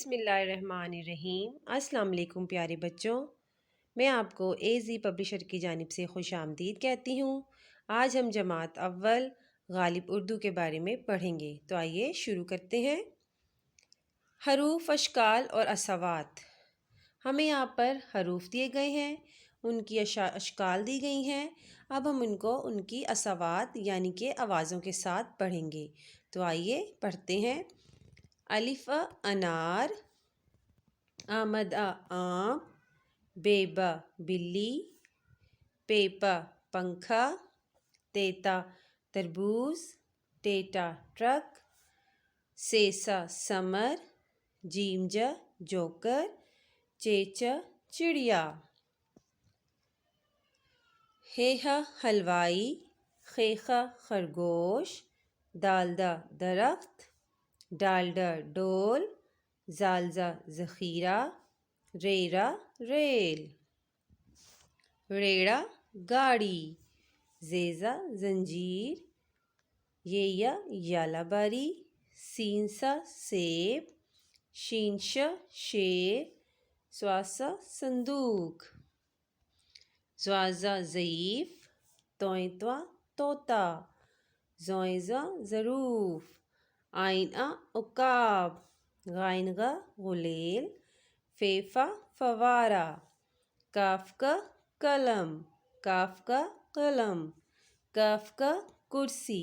बिस्मिल्लाहिर्रहमानिर्रहीम। अस्सलाम वालेकुम प्यारे बच्चों, मैं आपको एजी पब्लिशर की जानिब से खुश आमदीद कहती हूँ। आज हम जमात अव्वल गालिब उर्दू के बारे में पढ़ेंगे, तो आइए शुरू करते हैं। हरूफ, अशकाल और असवात। हमें यहाँ पर हरूफ दिए गए हैं, उनकी अशकाल दी गई हैं। अब हम उनको उनकी असवात यानी कि आवाज़ों के साथ पढ़ेंगे, तो आइए पढ़ते हैं। अलिफ अनार, आमद आम, बेबा बिल्ली, पेपा पंखा, तेता तरबूज, टेटा ट्रक, सेसा समर, जीमजा जोकर, चेचा चिड़िया। हेहा हलवाई, खेखा खरगोश, दालदा दरख्त, डालडा डोल, जालजा ज़ख़ीरा, रेरा रेल, रेड़ा गाड़ी, ज़ेज़ा ज़ंजीर, येया यालाबारी, सीनसा सेब, शीनशा शेर, स्वासा संदूक, ज़्वाज़ा ज़ईफ़, तोइत्वा तोता, ज़ोइज़ा ज़रूफ़, आइना उकाब, गाइनगा गुलेल, फेफा फवारा, काफ का कलम, काफ का कलम, काफ का कुर्सी।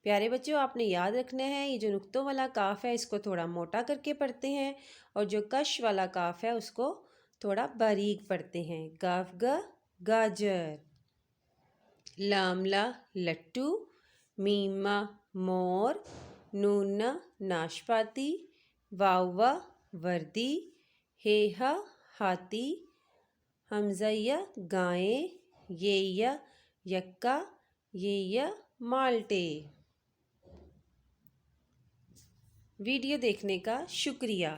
प्यारे बच्चों, आपने याद रखना है ये जो नुक्तों वाला काफ है इसको थोड़ा मोटा करके पढ़ते हैं, और जो कश वाला काफ है उसको थोड़ा बारीक पढ़ते हैं। गाफ गा गाजर, लामला लट्टू, मीमा मोर, नूना नाशपाती, वावा वर्दी, हेहा हाथी, हमज़ा गायें, ये यक्का, ये माल्टे। वीडियो देखने का शुक्रिया।